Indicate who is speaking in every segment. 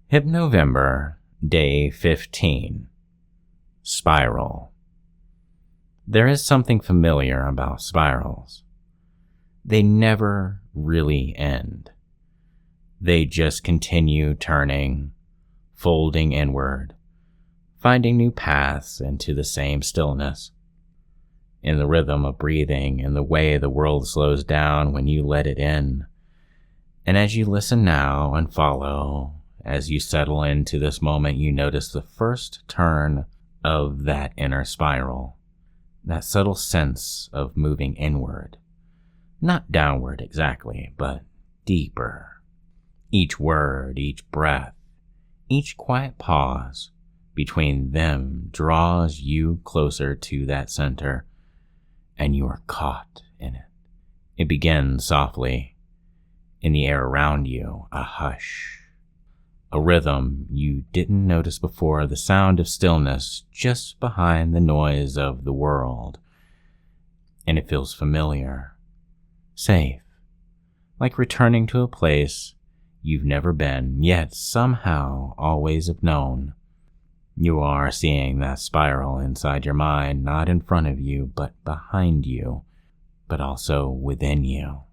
Speaker 1: Hypnovember, Day 15. Spiral. There is something familiar about spirals. They never really end. They just continue turning, folding inward, finding new paths into the same stillness. In the rhythm of breathing, in the way the world slows down when you let it in. And as you listen now and follow, as you settle into this moment, you notice the first turn of that inner spiral, that subtle sense of moving inward. Not downward exactly, but deeper. Each word, each breath, each quiet pause between them draws you closer to that center, and you are caught in it. It begins softly. In the air around you, a hush. A rhythm you didn't notice before, the sound of stillness just behind the noise of the world. And it feels familiar, safe, like returning to a place you've never been, yet somehow always have known. You are seeing that spiral inside your mind, not in front of you, but behind you, but also within you.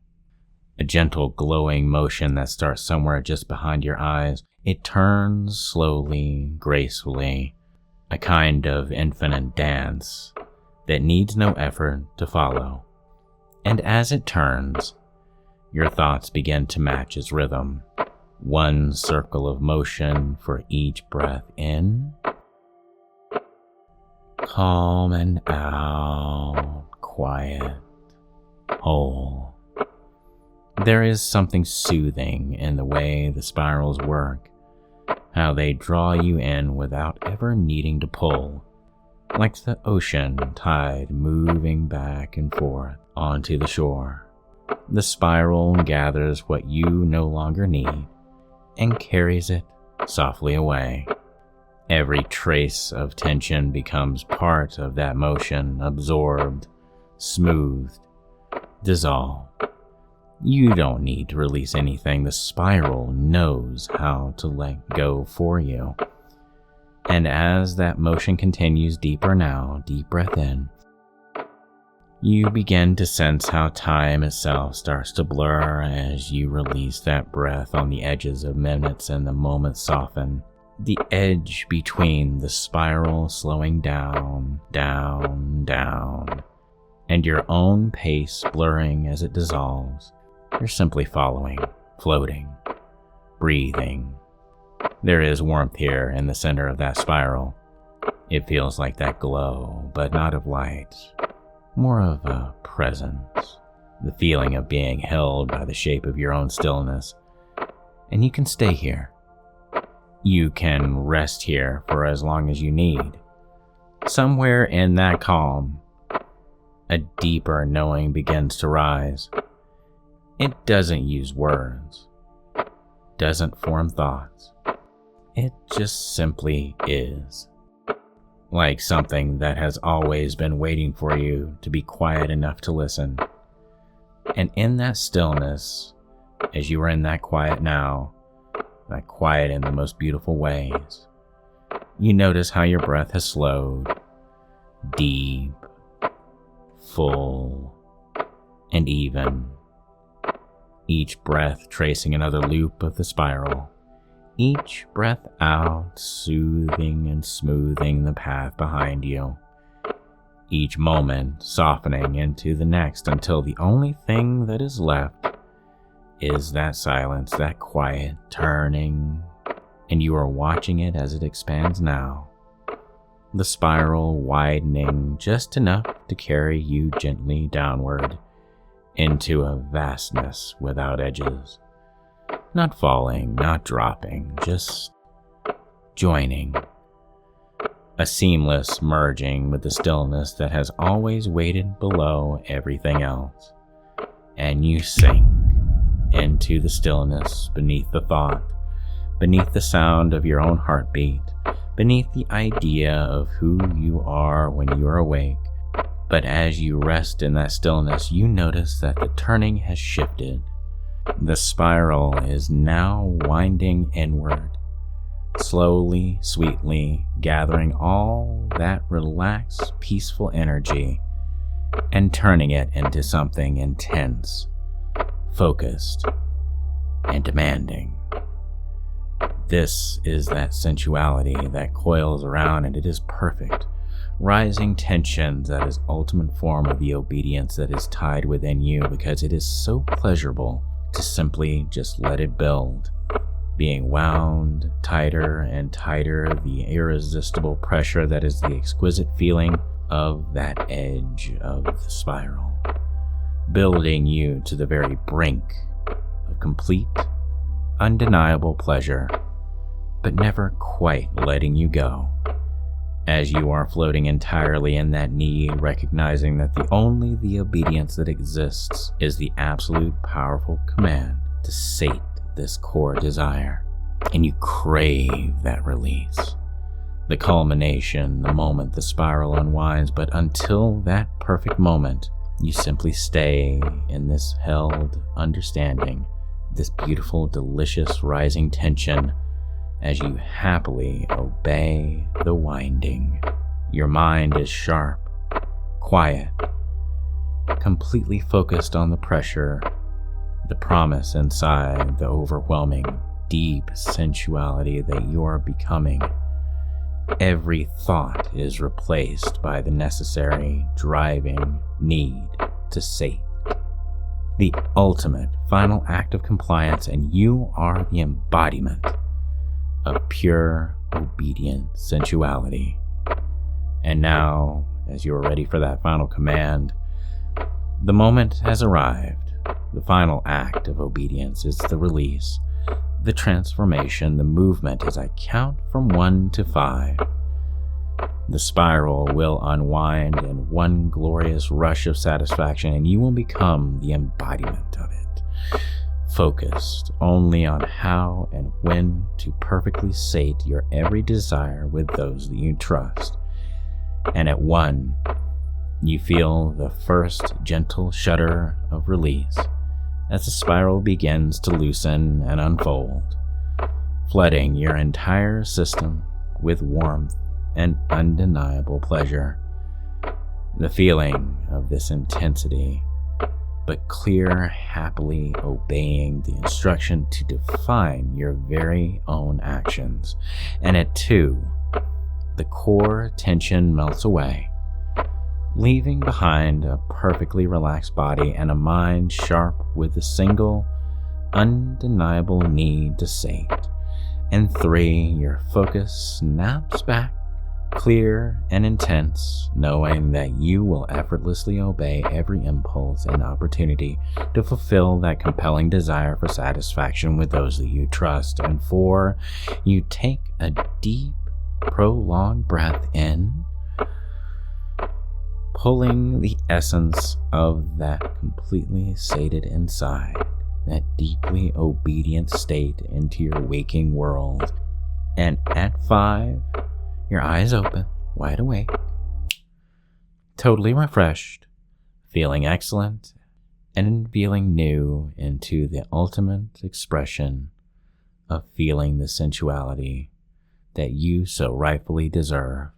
Speaker 1: A gentle glowing motion that starts somewhere just behind your eyes. It turns slowly, gracefully, a kind of infinite dance that needs no effort to follow. And as it turns, your thoughts begin to match its rhythm. One circle of motion for each breath in, calm and out, quiet, whole. There is something soothing in the way the spirals work, how they draw you in without ever needing to pull, like the ocean tide moving back and forth onto the shore. The spiral gathers what you no longer need and carries it softly away. Every trace of tension becomes part of that motion, absorbed, smoothed, dissolved. You don't need to release anything. The spiral knows how to let go for you. And as that motion continues deeper now, deep breath in, you begin to sense how time itself starts to blur as you release that breath on the edges of minutes, and the moments soften. The edge between the spiral slowing down, down, down, and your own pace blurring as it dissolves. You're simply following, floating, breathing. There is warmth here in the center of that spiral. It feels like that glow, but not of light, more of a presence, the feeling of being held by the shape of your own stillness. And you can stay here. You can rest here for as long as you need. Somewhere in that calm, a deeper knowing begins to rise. It doesn't use words, doesn't form thoughts. It just simply is. Like something that has always been waiting for you to be quiet enough to listen. And in that stillness, as you are in that quiet now, that quiet in the most beautiful ways, you notice how your breath has slowed, deep, full, and even. Each breath tracing another loop of the spiral. Each breath out, soothing and smoothing the path behind you. Each moment softening into the next until the only thing that is left is that silence, that quiet turning, and you are watching it as it expands now. The spiral widening just enough to carry you gently downward into a vastness without edges. Not falling, not dropping, just joining. A seamless merging with the stillness that has always waited below everything else. And you sink into the stillness beneath the thought, beneath the sound of your own heartbeat, beneath the idea of who you are when you are awake. But as you rest in that stillness, you notice that the turning has shifted. The spiral is now winding inward, slowly, sweetly gathering all that relaxed, peaceful energy and turning it into something intense, focused, and demanding. This is that sensuality that coils around, and it is perfect. Rising tensions, that is ultimate form of the obedience that is tied within you, because it is so pleasurable to simply just let it build. Being wound tighter and tighter, the irresistible pressure that is the exquisite feeling of that edge of the spiral, building you to the very brink of complete, undeniable pleasure, but never quite letting you go. As you are floating entirely in that need, recognizing that only the obedience that exists is the absolute powerful command to sate this core desire, and you crave that release. The culmination, the moment the spiral unwinds, but until that perfect moment, you simply stay in this held understanding, this beautiful, delicious rising tension, as you happily obey the winding. Your mind is sharp, quiet, completely focused on the pressure, the promise inside, the overwhelming, deep sensuality that you are becoming. Every thought is replaced by the necessary, driving need to sate. The ultimate, final act of compliance, and you are the embodiment of pure, obedient sensuality. And now, as you are ready for that final command, the moment has arrived. The final act of obedience is the release, the transformation, the movement as I count from 1 to 5. The spiral will unwind in one glorious rush of satisfaction, and you will become the embodiment of it, focused only on how and when to perfectly sate your every desire with those that you trust. And at 1, you feel the first gentle shudder of release as the spiral begins to loosen and unfold, flooding your entire system with warmth and undeniable pleasure. The feeling of this intensity, but clear, happily obeying the instruction to define your very own actions. And at 2, the core tension melts away, leaving behind a perfectly relaxed body and a mind sharp with the single, undeniable need to sate. And 3, your focus snaps back, clear and intense, knowing that you will effortlessly obey every impulse and opportunity to fulfill that compelling desire for satisfaction with those that you trust. And 4, you take a deep, prolonged breath in, pulling the essence of that completely sated inside, that deeply obedient state into your waking world. And at 5, your eyes open, wide awake, totally refreshed, feeling excellent, and feeling new into the ultimate expression of feeling the sensuality that you so rightfully deserve,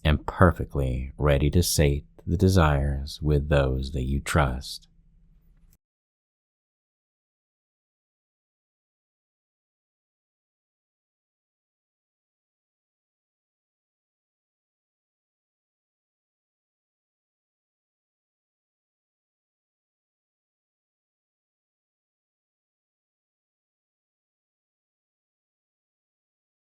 Speaker 1: and perfectly ready to sate the desires with those that you trust.